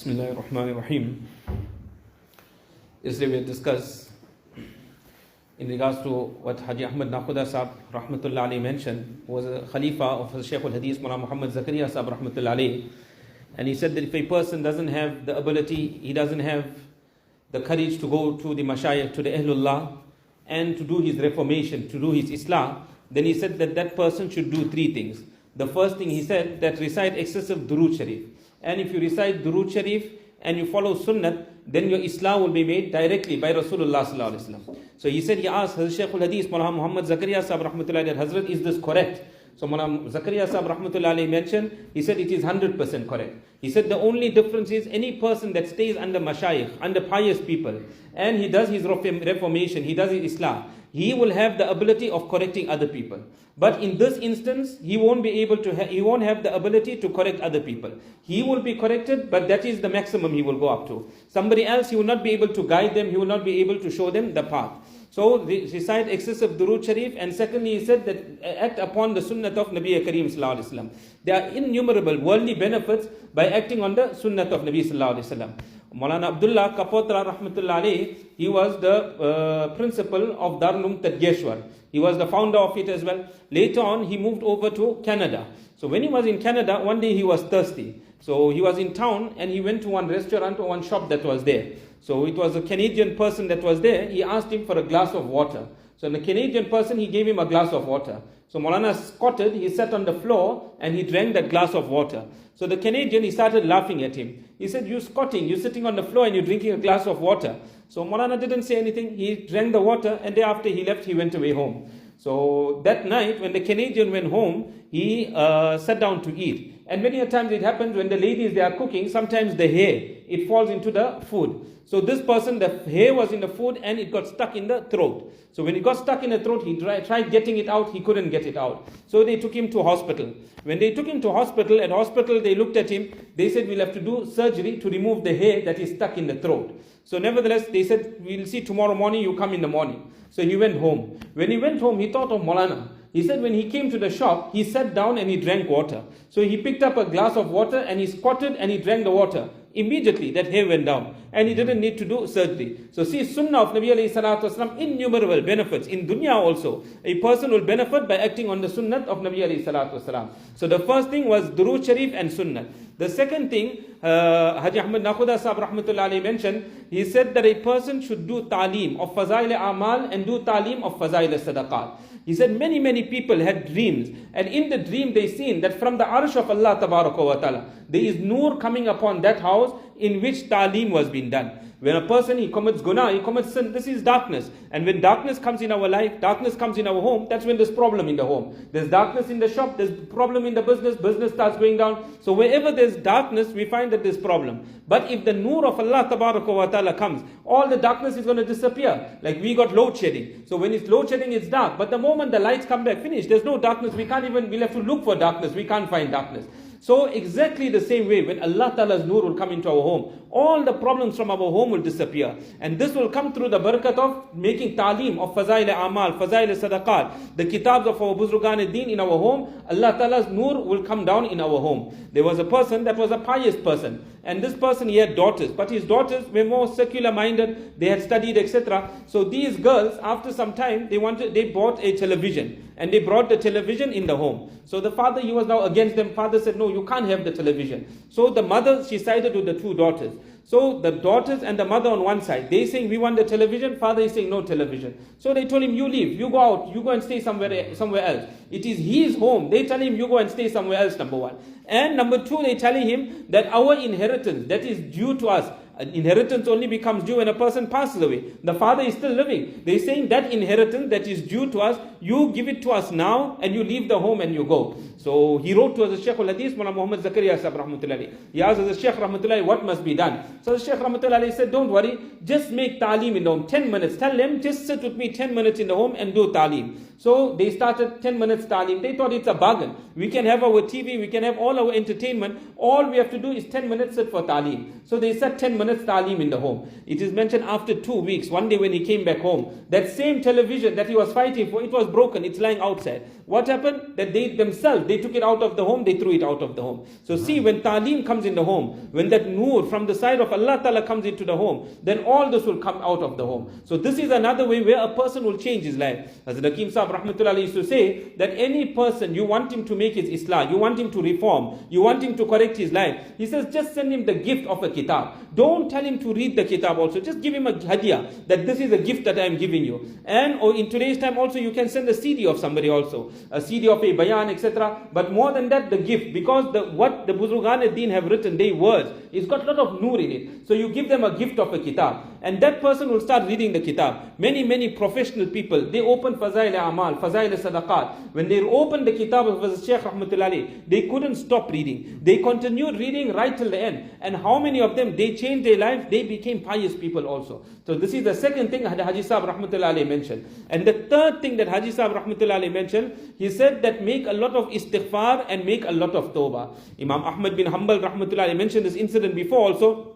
Bismillahir Rahmanir Rahim. Yesterday we had discussed in regards to what Haji Ahmed Nakhooda Saheb Rahmatullah Alayhi mentioned, who was a Khalifa of Shaykh al-Hadith Mohammed Zakaria Saheb Rahmatullah Alayhi. And he said that if a person doesn't have the ability, he doesn't have the courage to go to the Mashayikh, to the Ahlullah, and to do his reformation, to do his Islah, then he said that that person should do three things. The first thing he said, that recite excessive Durood Sharif. And if you recite Durood Sharif and you follow Sunnat, then your Islah will be made directly by Rasulullah sallallahu alaihi wasallam. So he said, he asked Shaykh al-Hadith Mohammed Zakaria Saheb Rahmatullah Alayhi, Hazrat, is this correct? So Mohammed Zakaria Saheb Rahmatullah Alayhi mentioned, he said it is 100% correct. He said the only difference is any person that stays under Mashayikh, under pious people, and he does his reformation, he does his Islah, he will have the ability of correcting other people. But in this instance, he won't be able to, he won't have the ability to correct other people. He will be corrected, but that is the maximum he will go up to. Somebody else, he will not be able to guide them, he will not be able to show them the path. So recite excessive Durood Sharif, and secondly he said that act upon the Sunnat of Nabi Kareem sallallahu alaihi wasallam. There are innumerable worldly benefits by acting on the Sunnat of Nabi sallallahu alaihi wasallam. Maulana Abdullah Kapotra Rahmatullah Alayhi, he was the principal of Darul Tadgeshwar. He was the founder of it as well. Later on, he moved over to Canada. So when he was in Canada, one day he was thirsty. So he was in town and he went to one restaurant or one shop that was there. So it was a Canadian person that was there. He asked him for a glass of water. So the Canadian person, he gave him a glass of water. So Maulana squatted, he sat on the floor and he drank that glass of water. So the Canadian, he started laughing at him. He said, "You squatting, you're sitting on the floor and you're drinking a glass of water." So Maulana didn't say anything. He drank the water, and thereafter he left, he went away home. So that night when the Canadian went home, he sat down to eat. And many a times it happens when the ladies, they are cooking, sometimes the hair, it falls into the food. So this person, the hair was in the food and it got stuck in the throat. So when it got stuck in the throat, he tried getting it out, he couldn't get it out. So they took him to hospital. When they took him to hospital, at hospital they looked at him, they said, "We'll have to do surgery to remove the hair that is stuck in the throat." So nevertheless, they said, "We'll see tomorrow morning, you come in the morning." So he went home. When he went home, he thought of Maulana. He said when he came to the shop, he sat down and he drank water. So he picked up a glass of water and he squatted and he drank the water. Immediately that hair went down and he didn't need to do surgery. So see, Sunnah of Nabi alayhi salatu wasalam, innumerable benefits. In dunya also, a person will benefit by acting on the Sunnat of Nabi alayhi salatu wasalam. So the first thing was Durood Sharif and Sunnah. The second thing, Haji Ahmed Nakhooda Saheb Rahmatullah Alayhi mentioned, he said that a person should do ta'aleem of Fazail Amal and do ta'aleem of Fazail Sadaqat. He said many people had dreams, and in the dream they seen that from the arsh of Allah Tabaraka wa Ta'ala, there is nur coming upon that house in which ta'aleem was being done. When a person, he commits guna, he commits sin, this is darkness. And when darkness comes in our life, darkness comes in our home, that's when there's problem in the home. There's darkness in the shop, there's problem in the business, business starts going down. So wherever there's darkness, we find that there's problem. But if the nur of Allah Tabaraka wa Ta'ala comes, all the darkness is going to disappear. Like we got load shedding. So when it's load shedding, it's dark. But the moment the lights come back, finish, there's no darkness. We'll have to look for darkness. We can't find darkness. So exactly the same way, when Allah Ta'ala's nur will come into our home, all the problems from our home will disappear. And this will come through the barakat of making ta'aleem of Fazail Amal, Fazail Sadaqat, the kitabs of our Buzrugan Deen in our home. Allah Ta'ala's nur will come down in our home. There was a person that was a pious person. And this person, he had daughters, but his daughters were more secular minded, they had studied, etc. So these girls, after some time, they bought a television, and they brought the television in the home. So the father, he was now against them. Father said, "No, you can't have the television." So the mother, she sided with the two daughters. So the daughters and the mother on one side, they saying, "We want the television." Father is saying, "No television." So they told him, "You leave, you go out, you go and stay somewhere else." It is his home. They tell him, "You go and stay somewhere else," number one. And number two, they telling him that our inheritance that is due to us, inheritance only becomes due when a person passes away. The father is still living. They're saying that inheritance that is due to us, you give it to us now and you leave the home and you go. So he wrote to the Shaykh al-Hadith Mohammed Zakaria Saheb Rahmatullah. He asked the Shaykh Rahmatullah, what must be done? So the Shaykh Rahmatullah said, "Don't worry, just make ta'aleem in the home, 10 minutes. Tell them, just sit with me 10 minutes in the home and do ta'aleem." So they started 10 minutes ta'aleem. They thought it's a bargain. We can have our TV, we can have all our entertainment. All we have to do is 10 minutes sit for ta'aleem. So they sat 10 minutes. minutes ta'aleem in the home. It is mentioned after 2 weeks, one day when he came back home, that same television that he was fighting for, it was broken, it's lying outside. What happened? That they themselves, they took it out of the home, they threw it out of the home. So see, when ta'aleem comes in the home, when that noor from the side of Allah Ta'ala comes into the home, then all this will come out of the home. So this is another way where a person will change his life. As the Hakim Saheb Rahmatullah used to say, that any person, you want him to make his Islah, you want him to reform, you want him to correct his life, he says just send him the gift of a kitab. Don't tell him to read the kitab also, just give him a hadiyah, that this is a gift that I am giving you. And or in today's time also, you can send a CD of somebody also, a CD of a bayan, etc. But more than that, the gift, because what the Buzurgan ad-Din have written, their words, it's got a lot of noor in it. So you give them a gift of a kitab, and that person will start reading the kitab. Many professional people, they open Fazail Amal, Fazail Sadaqat. When they opened the kitab of the Shaykh Rahmatullahi, they couldn't stop reading. They continued reading right till the end. And how many of them, they changed their life, they became pious people also. So this is the second thing Haji Saheb Rahmatullahi mentioned. And the third thing that Haji Saheb Rahmatullahi mentioned, he said that make a lot of istighfar and make a lot of tawbah. Imam Ahmed bin Hanbal Rahmatullahi mentioned this incident before also,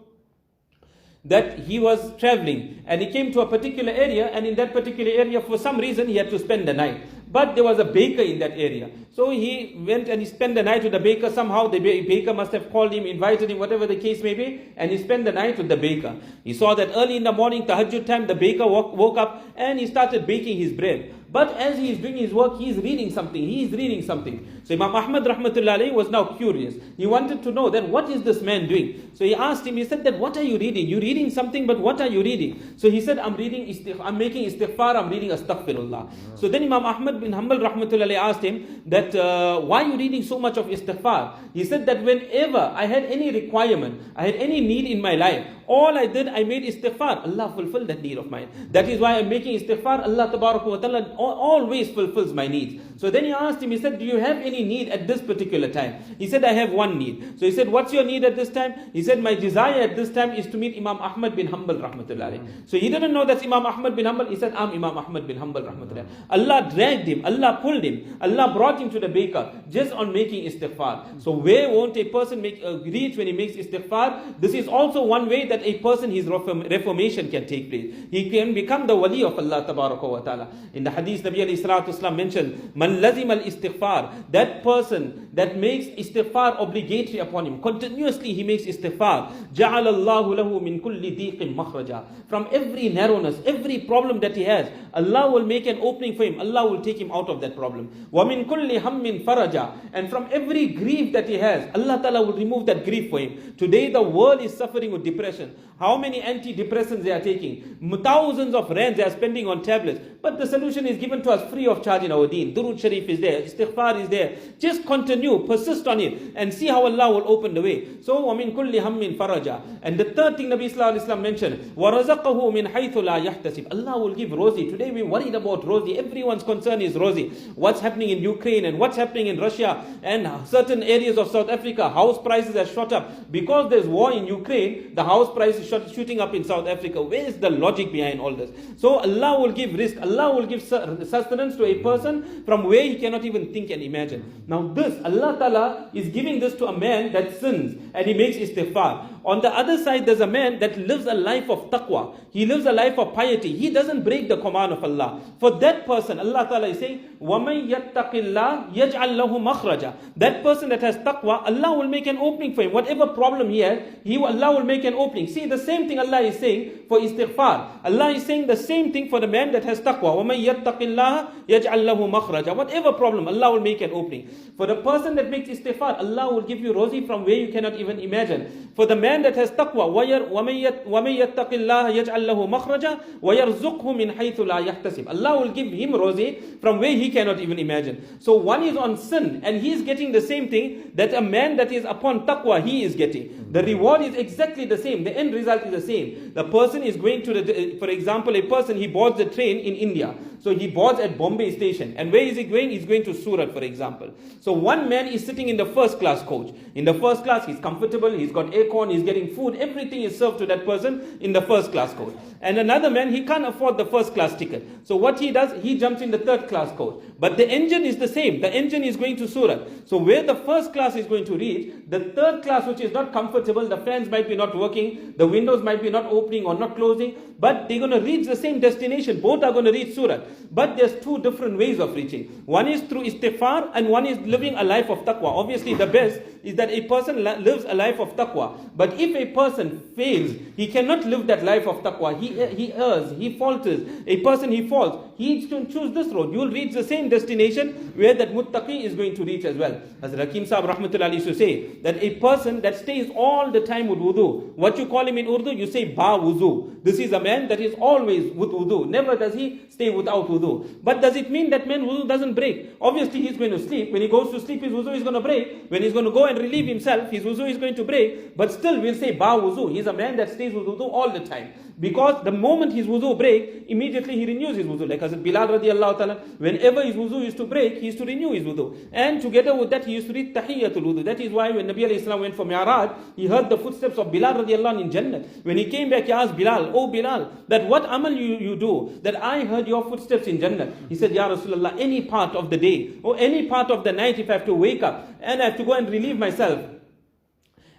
that he was traveling and he came to a particular area, and in that particular area for some reason he had to spend the night. But there was a baker in that area. So he went and he spent the night with the baker. Somehow the baker must have called him, invited him, whatever the case may be, and he spent the night with the baker. He saw that early in the morning, tahajjud time, the baker woke up and he started baking his bread. But as he is doing his work, he is reading something. So Imam Ahmed Rahmatullahi was now curious. He wanted to know that what is this man doing? So he asked him, he said that what are you reading? You're reading something, but what are you reading? So he said, I'm making istighfar, I'm reading astaghfirullah. So then Imam Ahmed bin Hanbal Rahmatullahi asked him that why are you reading so much of istighfar? He said that whenever I had any requirement, I had any need in my life, all I did, I made istighfar. Allah fulfilled that need of mine. That is why I'm making istighfar. Allah Tabaraka wa Ta'ala always fulfills my needs. So then he asked him, he said, do you have any need at this particular time? He said, I have one need. So he said, what's your need at this time? He said, my desire at this time is to meet Imam Ahmed bin Hanbal Rahmatullahi. So he didn't know that's Imam Ahmed bin Hanbal. He said, I'm Imam Ahmed bin Hanbal Rahmatullahi. Allah dragged him, Allah pulled him, Allah brought him to the baker just on making istighfar. So where won't a person reach when he makes istighfar? This is also one way that a person, his reformation can take place. He can become the wali of Allah Tabaraka wa Ta'ala. In the hadith, Nabi alayhi salatu wasalam mentioned, Man lazim al-istighfar, that person that makes istighfar obligatory upon him, continuously he makes istighfar, ja'ala Allahu lahu min kulli diqin makhraja. From every narrowness, every problem that he has, Allah will make an opening for him. Allah will take him out of that problem. Wa min kulli hammin faraja. And from every grief that he has, Allah Ta'ala will remove that grief for him. Today the world is suffering with depression. How many antidepressants they are taking? Thousands of rands they are spending on tablets. But the solution is given to us free of charge in our deen. Durood Sharif is there, istighfar is there. Just continue, persist on it, and see how Allah will open the way. So, وَمِن كُلِّ هَمٍّ فَرَجًا. And the third thing Nabi Sallallahu Alaihi Wasallam mentioned, وَرَزَقَهُ مِنْ حَيْثُ لَا يَحْتَسِبْ. Allah will give Rosie. Today we're worried about Rosie. Everyone's concern is Rosie. What's happening in Ukraine and what's happening in Russia and certain areas of South Africa. House prices have shot up. Because there's war in Ukraine, the house price is shooting up in South Africa. Where is the logic behind all this? So Allah will give risk. Allah will give sustenance to a person from where he cannot even think and imagine. Now this, Allah Ta'ala is giving this to a man that sins and he makes istighfar. On the other side, there's a man that lives a life of taqwa. He lives a life of piety. He doesn't break the command of Allah. For that person, Allah Ta'ala is saying, وَمَنْ يَتَّقِ اللَّهِ يَجْعَلْ لَهُ مَخْرَجًا. That person that has taqwa, Allah will make an opening for him. Whatever problem he has, Allah will make an opening. See, the same thing Allah is saying for istighfar. Allah is saying the same thing for the man that has taqwa. وَمَنْ يَتَّقِ اللَّهِ يَجْعَلْ لَهُ مَخْرَجًا. Whatever problem, Allah will make an opening. For the person that makes istighfar, Allah will give you rozi from where you cannot even imagine. For the man that has taqwa, وَمَنْ يَتَّقِ اللَّهَ يَجْعَلْ لَهُ مَخْرَجًا وَيَرْزُقْهُ مِنْ حَيْثُ لَا يَحْتَسِبْ. Allah will give him rozi from where he cannot even imagine. So one is on sin and he is getting the same thing that a man that is upon taqwa, he is getting. The reward is exactly the same. The end result is the same. The person is going to for example, a person, he boards the train in India. So he boards at Bombay station. And where is he going? He's going to Surat, for example. example. So one man is sitting in the first class coach. In the first class, he's comfortable, he's got aircon, he's getting food, everything is served to that person in the first class coach. And another man, he can't afford the first class ticket. So what he does, he jumps in the third class coach. But the engine is the same. The engine is going to Surat. So where the first class is going to reach, the third class, which is not comfortable, the fans might be not working, the windows might be not opening or not closing, but they're going to reach the same destination. Both are going to reach Surat. But there's two different ways of reaching. One is through istighfar and one is living a life of taqwa. Obviously the best is that a person lives a life of taqwa. But if a person fails, he cannot live that life of taqwa. He errs, he falters. A person, he falls. He needs to choose this road. You will reach the same destination where that muttaqi is going to reach as well. As Hakim Saheb rahmatullahi used to say, that a person that stays all the time with wudu, what you call him in Urdu, you say ba wudu. This is a man that is always with wudu. Never does he stay without wudu. But does it mean that man wudu doesn't break? Obviously he's going to sleep. When he goes to sleep, his wudu is going to break. When he's going to go and relieve himself, his wudu is going to break. But still we'll say ba wudu. He's a man that stays with wudu all the time. Because the moment his wudu break, immediately he renews his wudu. Like Hazrat Bilal radiallahu ta'ala, whenever his wudu used to break, he used to renew his wudu. And together with that, he used to read tahiyyatul wudu. That is why when Nabi alayhi salam went for Mi'raj, he heard the footsteps of Bilal radiallahu anhu in Jannah. When he came back, he asked Bilal, "Oh Bilal, that what amal you do, that I heard your footsteps in Jannah." He said, "Ya Rasulullah, any part of the day, or any part of the night, if I have to wake up, and I have to go and relieve myself,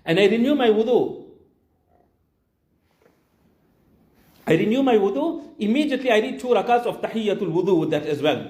and I renew my wudu, immediately I read 2 rakats of tahiyyatul wudu with that as well."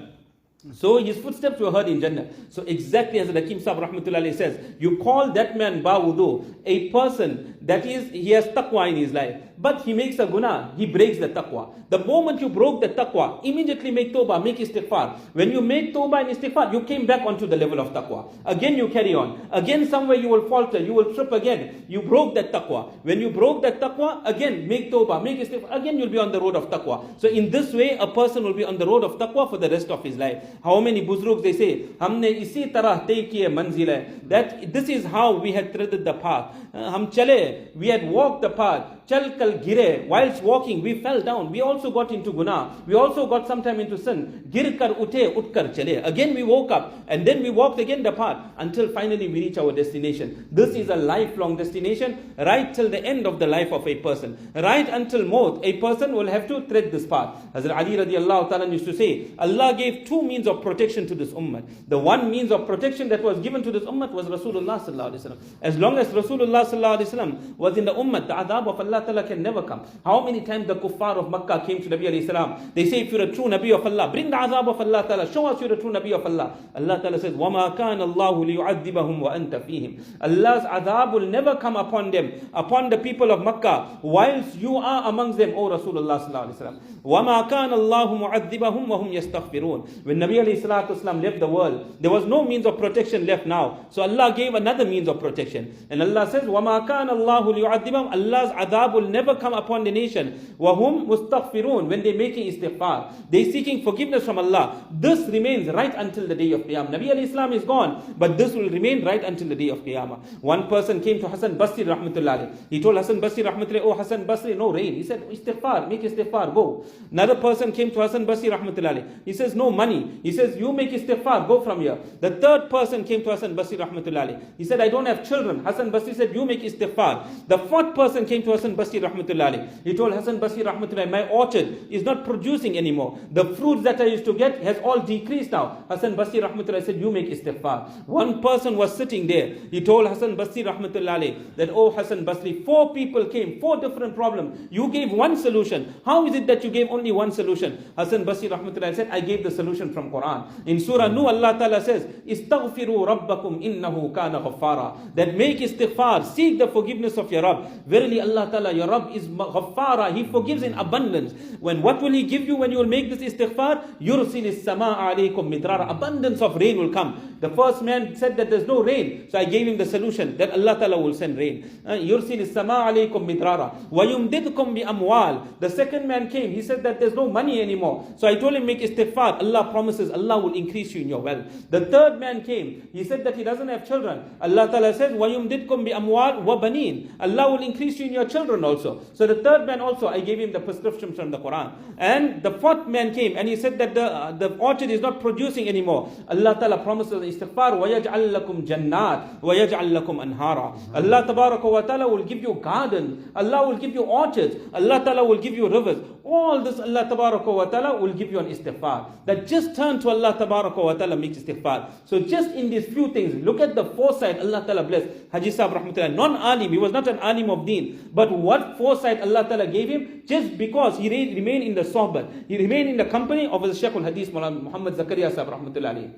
So his footsteps were heard in Jannah. So exactly as the Hakim Saheb rahmatullahi says, you call that man ba wudu, a person that is, he has taqwa in his life, but he makes a guna, he breaks the taqwa. The moment you broke the taqwa, immediately make tawbah, make istighfar. When you make tawbah and istighfar, you came back onto the level of taqwa. Again you carry on. Again somewhere you will falter, you will trip again. You broke that taqwa. When you broke that taqwa, again make tawbah, make istighfar. Again you'll be on the road of taqwa. So in this way, a person will be on the road of taqwa for the rest of his life. How many buzrugs they say, "Humne isi tarah tay kiye manzil hai." That this is how we had treaded the path. Hum chale, we had walked the path. Chal kal gire, whilst walking, we fell down. We also got into guna. We also got sometime into sin. Gir kar ute, ut kar chale. Again we woke up, and then we walked again the path until finally we reach our destination. This is a lifelong destination, right till the end of the life of a person. Right until maut, a person will have to tread this path. Hazrat Ali radiallahu ta'ala used to say, Allah gave 2 means of protection to this ummah. The one means of protection that was given to this ummah was Rasulullah sallallahu alaihi wasallam. As long as Rasulullah sallallahu alaihi wasallam was in the ummah, the adab of Allah ta'ala can never come. How many times the kuffar of Makkah came to Nabi alayhi salam? They say, if you're a true Nabi of Allah, bring the azab of Allah ta'ala. Show us you're a true Nabi of Allah. Allah ta'ala says, وَمَا كَانَ اللَّهُ لِيُعَذِّبَهُمْ وَأَنْتَ فِيهِمْ. Allah's adab will never come upon them, upon the people of Makkah, whilst you are amongst them, O Rasulullah sallallahu alaihi wasallam. وَمَا كَانَ اللَّهُ مُعَذِّبَهُمْ وَهُمْ يَسْتَغْفِرُونَ. When Nabi alayhi salatu wasalam left the world, there was no means of protection left now. So Allah gave another means of protection. And Allah says, وَمَا كَانَ اللَّهُ لِيُعَذِّبَهُمْ. Allah's adab will never come upon the nation. وَهُمْ مُسْتَغْفِرُونَ. When they making istighfar, they seeking forgiveness from Allah. This remains right until the day of Qiyamah. Nabi alayhi salam is gone, but this will remain right until the day of Qiyamah. One person came to Hassan Basri rahmatullahi. He told Hassan Basri rahmatullahi, "Oh Hassan Basri, no rain." He said, "Istighfar, make istighfar, go." Another person came to Hassan Basri rahmatullahi. He says, "No money." He says, "You make istighfar, go from here." The third person came to Hassan Basri rahmatullahi. He said, "I don't have children." Hassan Basri said, "You make istighfar." The fourth person came to Hassan Basri rahmatullahi. He told Hassan Basri rahmatullahi, "My orchard is not producing anymore. The fruits that I used to get has all decreased now." Hassan Basri rahmatullahi said, "You make istighfar." One person was sitting there. He told Hassan Basri rahmatullahi that, "Oh Hassan Basri, 4 people came, 4 different problems. You gave one solution. How is it that you gave only one solution?" Hassan Basri rahmatullahi said, "I gave the solution from Quran." In Surah Nuh, Allah Ta'ala says, "Istaghfiru rabbakum innahu kana ghaffara." That make istighfar, seek the forgiveness of your Rabb. Verily Allah Ta'ala, your Rabb is ghaffara. He forgives in abundance. What will He give you when you will make this istighfar? Yursilis samaa alaykum midrara. Abundance of rain will come. The first man said that there's no rain. So I gave him the solution that Allah Ta'ala will send rain. Yursilis samaa alaykum midrara. Wa yumdidkum bi amwal. The second man came. He said that there's no money anymore. So I told him, make istighfar. Allah promises Allah will increase you in your wealth. The third man came. He said that he doesn't have children. Allah Ta'ala says, wa yumdidkum bi amwal wa banin. Allah will increase you in your children. children also. So the third man also, I gave him the prescriptions from the Quran. And the fourth man came and he said that the orchard is not producing anymore. Allah Ta'ala promises istighfar, وَيَجْعَلْ لَكُمْ جَنَّاتٍ وَيَجْعَلْ لَكُمْ أَنْهَارًا. Allah Tabaraka wa Ta'ala will give you gardens. Allah will give you orchards. Allah Ta'ala will give you rivers. All this Allah Tabaraka wa Ta'ala will give you an istighfar. That just turn to Allah Tabaraka wa Ta'ala makes istighfar. So just in these few things, look at the foresight Allah Ta'ala blessed. Haji Saheb Rahmatullah, non-alim, he was not an alim of deen. But what foresight Allah Ta'ala gave him, just because he remained in the sohbah, he remained in the company of the Shaykh al-Hadith Mohammed Zakaria Saheb Rahmatullah alayhi.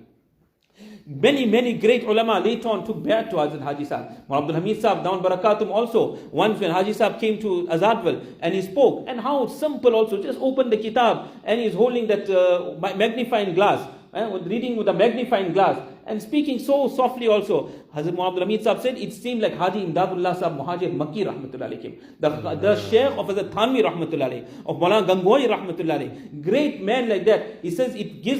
Many great ulama later on took bayat to Hazrat Haji Saheb. Abdul Hamid Saheb, down Barakatum also. Once when Haji Saheb came to Azadville and he spoke, and how simple also, just opened the kitab and he's holding that magnifying glass, reading with a magnifying glass and speaking so softly also. Hazrat Abdul Hamid Saheb said, it seemed like Haji Imdadullah Saheb Muhajir Makki Rahmatullah alayhi, the Sheikh of Hazrat Thanvi Rahmatullah alayhi, of Maulana Gangohi Rahmatullah alayhi. Great man like that. He says,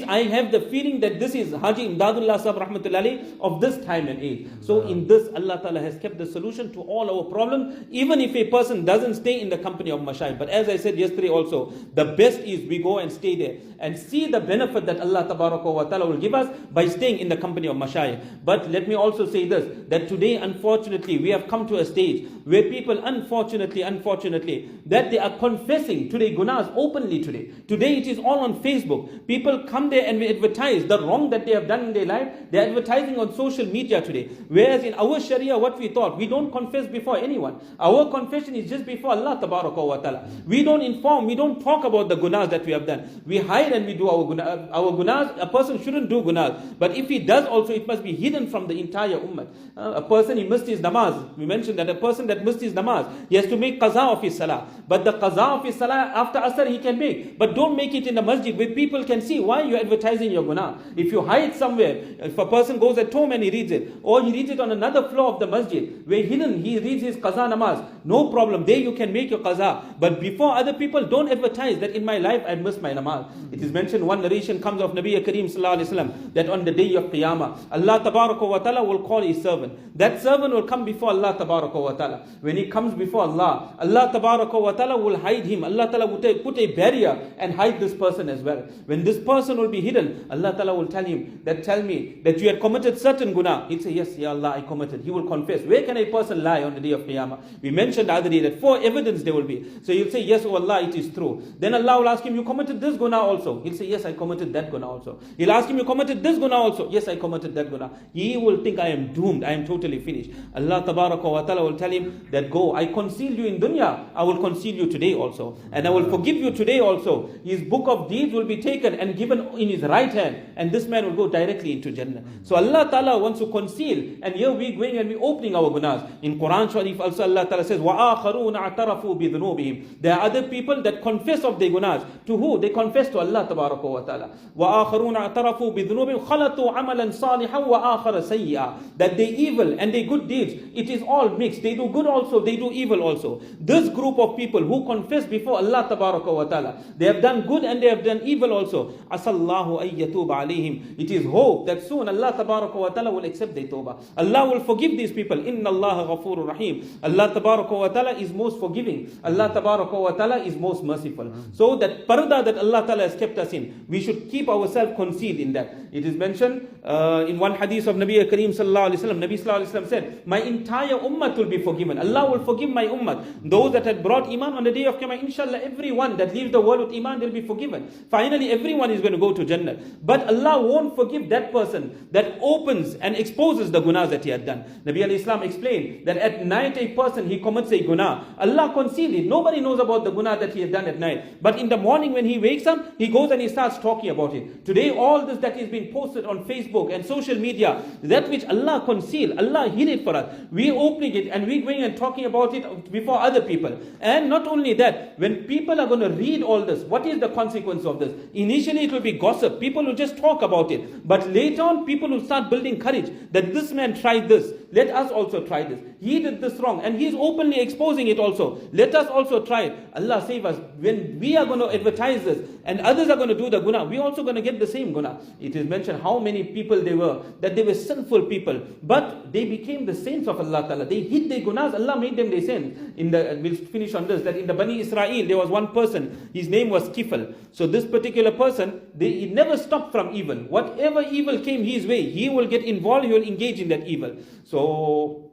I have the feeling that this is Haji Imdadullah Saheb Rahmatullah alayhi of this time and age. So in this, Allah Ta'ala has kept the solution to all our problems, even if a person doesn't stay in the company of Mashayikh. But as I said yesterday also, the best is we go and stay there and see the benefit that Allah Ta'ala will give us by staying in the company of Mashayikh. But let me also say this, that today unfortunately we have come to a stage where people unfortunately that they are confessing today gunas openly today. Today it is all on Facebook. People come there and advertise the wrong that they have done in their life. They are advertising on social media today. Whereas in our Sharia, what we thought, we don't confess before anyone. Our confession is just before Allah Tabaraka wa Ta'ala. We don't inform, we don't talk about the gunas that we have done. We hide and we do our gunas. A person shouldn't do gunas. But if he does also, it must be hidden from the entire ummah. A person, he missed his namaz. We mentioned that a person that missed his namaz, he has to make qaza of his salah. But the qaza of his salah after asr he can make. But don't make it in the masjid where people can see. Why you advertising your guna? If you hide somewhere, if a person goes at home and he reads it, or he reads it on another floor of the masjid, where hidden he reads his qaza namaz, no problem. There you can make your qaza. But before other people, don't advertise that in my life I missed my namaz. It is mentioned, one narration comes of Nabi Kareem Sallallahu Alaihi Wasallam, that on the day of Qiyamah, Allah Tabaraka wa Ta'ala will call his servant. That servant will come before Allah Tabaraka wa Ta'ala. When he comes before Allah, Allah Tabaraka wa Ta'ala will hide him. Allah Ta'ala will put a barrier and hide this person as well. When this person will be hidden, Allah Ta'ala will tell him that, tell me that you had committed certain guna. He'll say, yes, Ya Allah, I committed. He will confess. Where can a person lie on the day of Qiyamah? We mentioned the other day that 4 evidence there will be. So he'll say, yes, oh Allah, it is true. Then Allah will ask him, you committed this guna also. He'll say, yes, I committed that guna also. He'll ask him, you committed this guna also. Yes, I committed that guna. He will think, I am doomed. I am totally finished. Allah Tabaraka wa Ta'ala will tell him that, go, I concealed you in dunya. I will conceal you today also. And I will forgive you today also. His book of deeds will be taken and given in his right hand. And this man will go directly into Jannah. So Allah Ta'ala wants to conceal. And here we going and we opening our gunas. In Quran Sharif also Allah Ta'ala says, وَآخَرُونَ اعْتَرَفُوا بِذُنُوبِهِمْ. There are other people that confess of their gunas. To who? They confess to Allah Tabaraka wa Ta'ala. وَآخَرُونَ اعْتَرَفُوا بِذُنُوبِهِمْ خَلَطُوا عَمَلًا صَالِحًا وَآخَرَ سَيِّئًا. That they evil and they good deeds, it is all mixed. They do good also, they do evil also. This group of people who confess before Allah Tabaraka wa Ta'ala, they have done good and they have done evil also. Asallahu ayyatuba alayhim. It is hope that soon Allah Tabaraka wa Ta'ala will accept their tawbah. Allah will forgive these people. Inna Allah ghafurur rahim. Allah Tabaraka wa Ta'ala is most forgiving. Allah Tabaraka wa Ta'ala is most merciful. So that parda that Allah Ta'ala has kept us in, we should keep ourselves concealed in that. It is mentioned in one hadith of Nabi Kareem Sallallahu Alaihi Wasallam. Nabi Sallallahu Alaihi Wasallam said, my entire ummah will be forgiven. Allah will forgive my ummah. Those that had brought iman on the day of Qiyamah, inshallah, everyone that leaves the world with iman, they'll be forgiven. Finally, everyone is going to go to Jannah. But Allah won't forgive that person that opens and exposes the gunas that he had done. Nabi al-Islam explained that at night a person, he commits a guna. Allah concealed it. Nobody knows about the guna that he has done at night. But in the morning when he wakes up, he goes and he starts talking about it. Today, all this that is being posted on Facebook and social media, that which Allah concealed, Allah hid it for us. We opening it and we going and talking about it before other people. And not only that, when people are going to read all this, what is the consequence of this? Initially it will be gossip. People will just talk about it. But later on, people will start building courage that this man tried this. Let us also try this. He did this wrong and he is openly exposing it also. Let us also try it. Allah save us. When we are going to advertise this and others are going to do the guna, we are also going to get the same guna. It is mentioned how many people they were, that they were sinful people. but they became the saints of Allah Ta'ala. They hid their gunas, Allah made them their saints. We'll finish on this, that in the Bani Israel, there was one person, his name was Kifl. So this particular person, he never stopped from evil. Whatever evil came his way, he will get involved, he will engage in that evil. So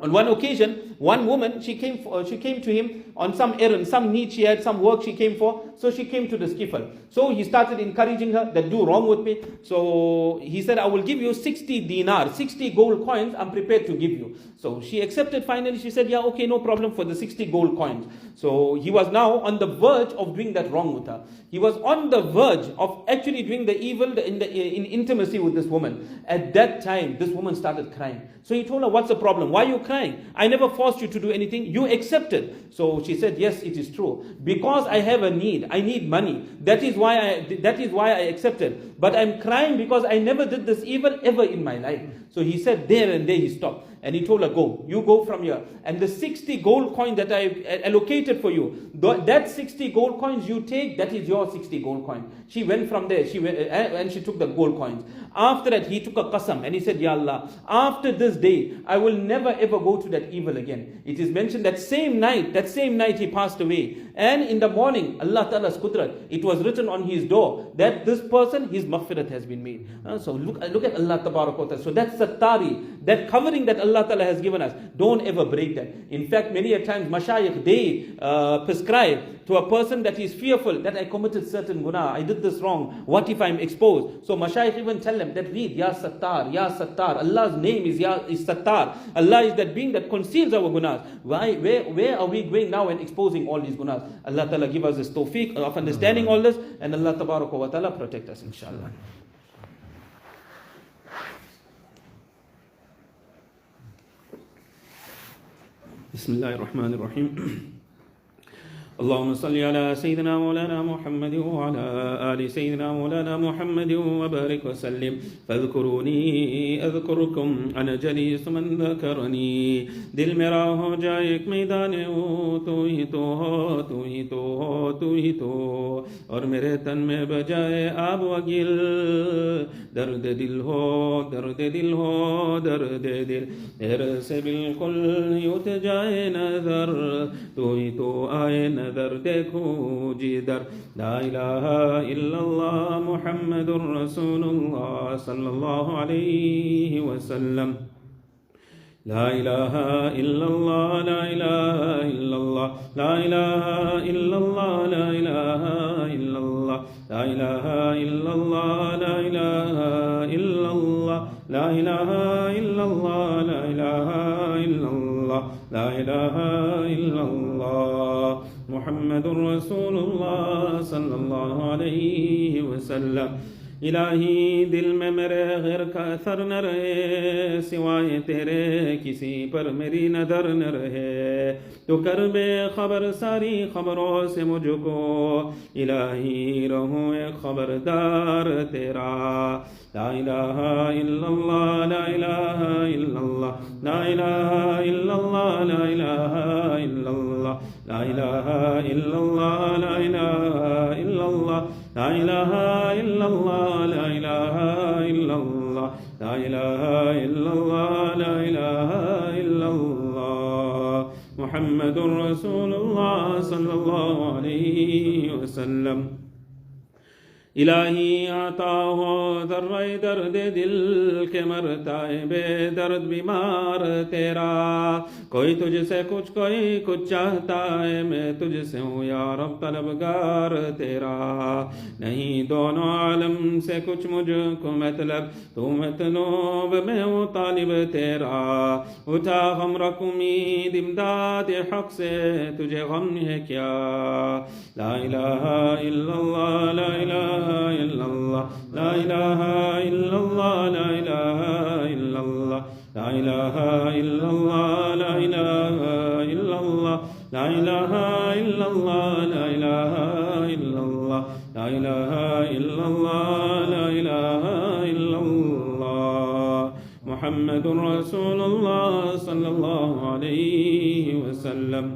on one occasion, one woman, she came to him on some errand, some need she had, some work she came for. So she came to the Kifl. So he started encouraging her that do wrong with me. So he said, I will give you 60 dinar, 60 gold coins, I'm prepared to give you. So she accepted finally. She said, yeah, okay, no problem for the 60 gold coins. So he was now on the verge of doing that wrong with her. He was on the verge of actually doing the evil in intimacy with this woman. At that time, this woman started crying. So he told her, what's the problem? Why are you crying? I never forced you to do anything. You accepted. So she said, yes, it is true. Because I have a need. I need money. That is why I accepted. But I'm crying because I never did this evil ever in my life. So he said, there and there he stopped. And he told her, go, you go from here. And the 60 gold coins that I allocated for you, that 60 gold coins you take, that is your 60 gold coin. She went from there, she went, and she took the gold coins. After that, he took a qasam and he said, Ya Allah, after this day, I will never ever go to that evil again. It is mentioned that same night he passed away. And in the morning, Allah Ta'ala's qudrat, it was written on his door that this person, his maghfirat has been made. So look at Allah Ta'ala. So that's sattari, that covering that Allah Ta'ala has given us. Don't ever break that. In fact, many a times, mashayikh, they prescribe to a person that is fearful that I committed certain guna, I did this wrong, what if I'm exposed? So mashayikh even tell them that read Ya Sattar, Ya Sattar. Allah's name is Sattar. Allah is that being that conceals our gunas. Where are we going now and exposing all these gunas? Allah Ta'ala give us this tawfiq of understanding all this, and Allah Ta'ala protect us, inshallah. Bismillahir Rahmanir Rahim. اللهم صل على سيدنا مولانا محمد وعلى آل سيدنا مولانا محمد وبارك وسلم فاذكروني أذكركم أنا جليس من ذكرني दिल मेरा हो जाए एक मैदान तू ही तो हो तू ही तो हो तू ही तो और मेरे तन में बजाए आब वगिल दर्द दिल हो दर्द दिल हो दर्द दिल मेरे से बिल्कुल उठ जाए नजर तू ही तो आए नजर देखो जिधर ला इलाहा इल्लल्लाह मुहम्मदुर रसूलुल्लाह सल्लल्लाहु अलैहि वसल्लम ला इलाहा इल्लल्लाह ला इलाहा इल्लल्लाह ला इलाहा इल्लल्लाह ला इलाहा इल्लल्लाह ला इलाहा इल्लल्लाह ला इलाहा इल्लल्लाह ला इलाहा इल्लल्लाह ला इलाहा इल्लल्लाह ला इलाहा इल्लल्लाह मुहम्मदुर रसूलुल्लाह सल्लल्लाहु अलैहि वसल्लम इलाही दिल में मेरे गैर का असर न रहे सिवाय तेरे किसी पर मेरी नजर न रहे तो कर बेखबर सारी खबरों से मुझको इलाही रहूं एक खबरदार तेरा ला इलाहा इल्लल्लाह ला इलाहा इल्लल्लाह ला इलाहा इल्लल्लाह ला इलाहा इल्लल्लाह ला इलाहा इल्लल्लाह ला इलाहा इल्लल्लाह ला इलाहा इल्लल्लाह ला इलाहा इल्लल्लाह ला इलाहा इल्लल्लाह ला इलाहा इल्लल्लाह मुहम्मदुर रसूलुल्लाह सल्लल्लाहु अलैहि वसल्लम इलाही आता हो दर्रे दर्द दिल के मरता है बेदर्द बीमार तेरा कोई तुझसे कुछ चाहता है मैं तुझसे हूँ या रब तलबगार तेरा नहीं दोनों आलम से कुछ मुझको मतलब तू मतलूब मैं हूँ तालिब तेरा उठा गम रख उम्मीद इमदाद हक से तुझे गम है क्या ला इलाहा इल्लल्लाह ला इलाहा illallah la ilaha illallah la ilaha illallah la ilaha illallah la ilaha illallah la ilaha illallah la ilaha illallah la ilaha illallah la ilaha illallah muhammadur rasulullah sallallahu alayhi wa sallam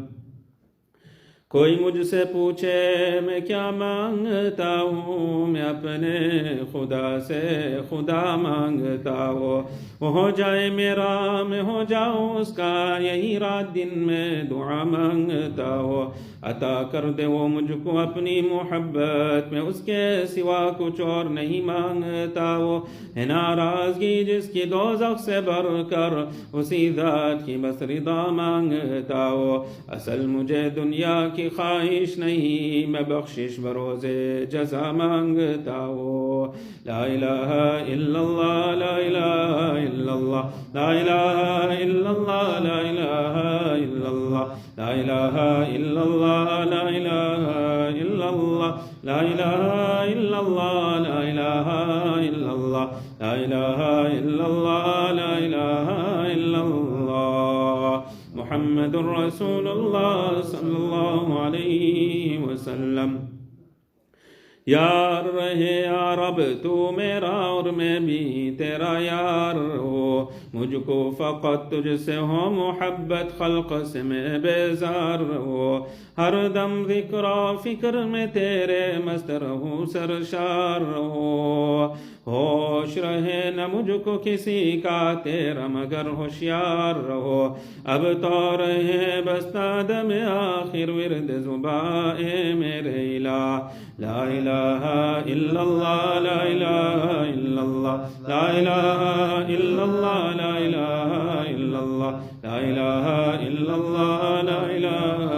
कोई मुझसे पूछे मैं क्या मांगता हूँ, मैं अपने खुदा से खुदा मांगता हूँ। वो हो जाए मेरा, मैं हो जाऊँ उसका, यही रात दिन में दुआ मांगता हूँ। अता कर दे वो मुझको अपनी मोहब्बत, मैं उसके सिवा कुछ और नहीं मांगता। वो है नाराज़गी जिसकी दोज़ख से भरकर, उसी ज़ात की बस रिदा मांगता हो। असल मुझे दुनिया की ख्वाहिश नहीं, मैं बख्शिश बरोज़े जज़ा मांगता हो। ला इलाहा इल्लल्लाह, ला इलाहा इल्लल्लाह, ला इलाहा इल्लल्लाह, ला इलाहा इल्लल्लाह, ला इलाहा इल्लल्लाह, ला इलाहा इल्लल्लाह, ला इलाहा इल्लल्लाह, ला इलाहा इल्लल्लाह, ला इलाहा इल्लल्लाह, ला इलाहा इल्लल्लाह। मुहम्मदुर रसूलुल्लाह सल्लल्लाहु अलैहि वसल्लम। यार रहे यार अब तू मेरा और मैं भी तेरा यार हो, मुझको फ़क़त तुझसे हो मोहब्बत, खल्क़ से मैं बेजार हो। हर दम ज़िक्र फ़िक्र में तेरे मस्त रहूँ सरशार हो। होश रहे न मुझको किसी का तेरा मगर होशियार रहो। अब तो रहे बस्ता दम आखिर विर्द ज़ुबाए मेरे इला। ला इलाहा इल्लल्लाह, ला इलाहा इल्लल्लाह, ला इलाहा इल्लल्लाह, ला इलाहा इल्लल्लाह, ला इलाहा इल्लल्लाह, ला इलाहा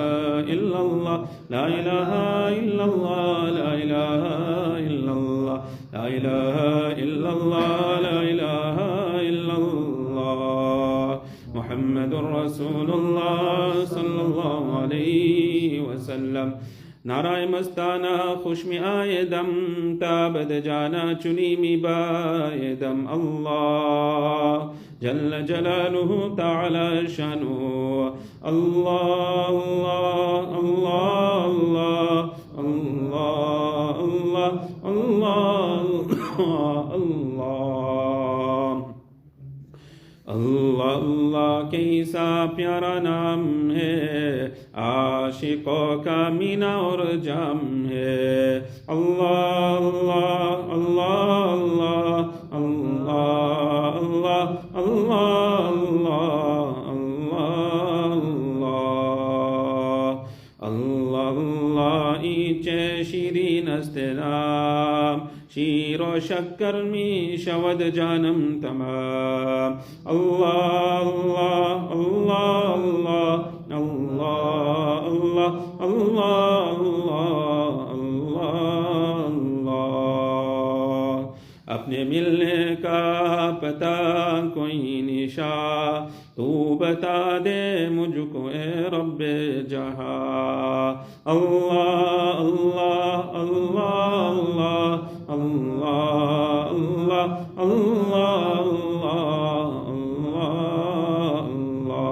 इल्लल्लाह, ला इलाहा इल्लल्लाह, ला इलाहा इल्लल्लाह, ला इलाहा इल्लल्लाह, ला इलाहा इल्लल्लाह। मुहम्मदुर रसूलुल्लाह सल्लल्लाहु अलैहि वसल्लम। नाराय मस्ताना खुशमी आए दम, ताबद जाना चुनी मी बाए दम। अल्लाह जल्ल जलालुहु ताला शानुहु। अल्लाह अल्लाह अल्लाह अल्लाह अल्लाह अल्लाह अल्लाह अल्लाह अल्लाह कैसा प्यारा नाम है, आशिकों का मीना और जाम है। अल्लाह अल्लाह अल्लाह अल्लाह अल्लाह अल्लाह अल्लाह अल्लाह अल्लाह अल्लाह ईचे शीरीन नाम, शीरो शक्कर मी शवद जानम तमाम। अल्लाह अल्लाह अल्लाह अल्लाह अल्लाह अल्लाह अल्लाह अल्लाह अल्लाह। अपने मिलने का पता कोई निशा, तू बता दे मुझको ए रब्बे जहाँ। अल्लाह अल्लाह अल्लाह अल्लाह अल्लाह अल्लाह अल्लाह अल्लाह अल्लाह।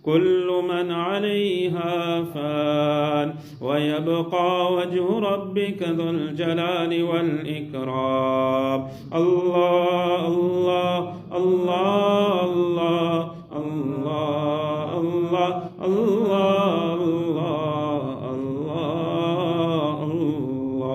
कुल्लु मन अलैहा फ़ान व यबक़ा वजहु रब्बिका ज़ुल जलालि वल इकराम। अल्लाह अल्लाह अल्लाह अल्लाह अल्लाह अल्लाह अल्लाह अल्लाह अल्लाह।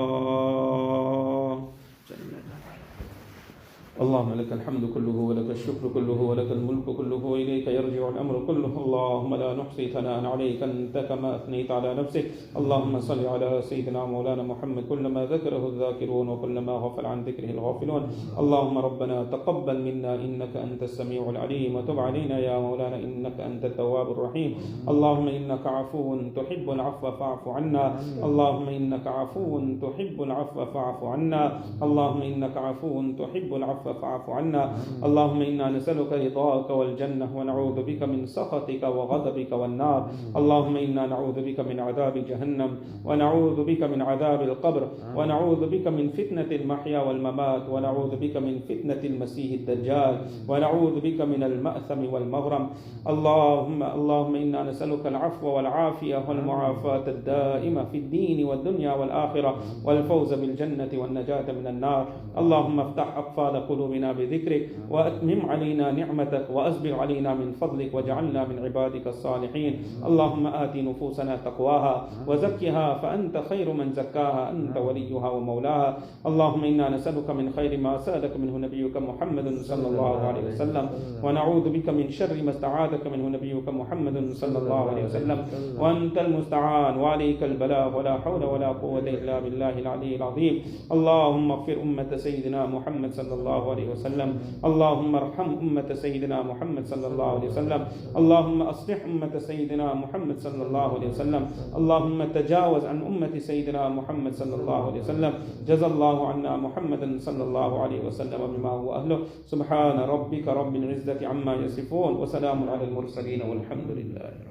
अल्लाहुम्मा लकल हम्दु कुल्लुहु व लकश शुक्रू कुल्लुहु व लकल मुल्कु कुल्लुहु व इलैका यर्जिउल अम्रु कुल्लुहु। अल्लाहुम्मा ला नुहसी सनाअन अलैका अन्ता कमा अथनैता अला नफ्सिक। अल्लाहुम्मा सल्लि अला सय्यिदिना मौलाना मुहम्मद कुल्लमा ज़करहु ज़ाकिरून व कुल्लमा ग़फ़ला अन ज़िक्रिहिल ग़ाफ़िलून। अल्लाहुम्मा रब्बना तक़ब्बल मिन्ना इन्नका अंतस समीउल अलीम व तुब अलैना या मौलाना इन्नका अंतत तव्वाबुर रहीम। अल्लाहुम्मा इन्नका अफ़ुव्वुन तुहिब्बुल अफ़्व फ़अफ़ु अन्ना। अल्लाहुम्मा इन्नका अफ़ुव्वुन तुहिब्बुल अफ़्व फ़अफ़ु अन्ना। अल्लाहुम्मा इन्नका अफ़ुव्वुन तुहिब्बुल अफ़्व फ़अफ़ु अन्ना। अल्लाहुम्मा इन्ना नसअलुका रिज़ाका वल जन्नह व नऊज़ु बिका मिन सख़तिका व ग़ज़बिका वन नार। अल्लाहुम्मा इन्ना नऊज़ु बिका मिन अज़ाबि जहन्नम व नऊज़ु बिका मिन अज़ाबिल क़ब्र व नऊज़ु बिका मिन फ़ितनतिल महया वल ममात व नऊज़ु बिका मिन फ़ितनतिल मसीहिद दज्जाल व नऊज़ु बिका मिनल मअसम वल मग़रम। अल्लाहुम्मा इन्ना नसअलुकल अफ़्व वल आफ़िया वल मुआफ़ातद दाइमा फ़िद दीन वद दुनिया वल आख़िरह वल फ़ौज़ बिल जन्नति वन नजात मिनन नार। अल्लाहुम्मा इफ़्तह अक़फ़ाल क़ुलूबिना بذكرك وأتمم علينا نعمتك وأسبغ علينا من فضلك واجعلنا من عبادك الصالحين. اللهم آت نفوسنا تقواها وزكها فأنت خير من زكاها، أنت وليها ومولاها. اللهم إنا نسألك من خير ما سألك منه نبيك محمد صلى الله عليه وسلم، ونعوذ بك من شر ما استعاذك منه نبيك محمد صلى الله عليه وسلم، وأنت المستعان وعليك البلاغ ولا حول ولا قوة إلا بالله العلي العظيم. اللهم اغفر أمة سيدنا محمد صلى الله عليه وسلم، اللهم ارحم أمة سيدنا محمد صلى الله عليه وسلم، اللهم أصلح أمة سيدنا محمد صلى الله عليه وسلم، اللهم تجاوز عن أمة سيدنا محمد صلى الله عليه وسلم. جزا الله عنا محمدا صلى الله عليه وسلم بما هو أهله. سبحان ربك رب العزة عما يصفون وسلام على المرسلين والحمد لله.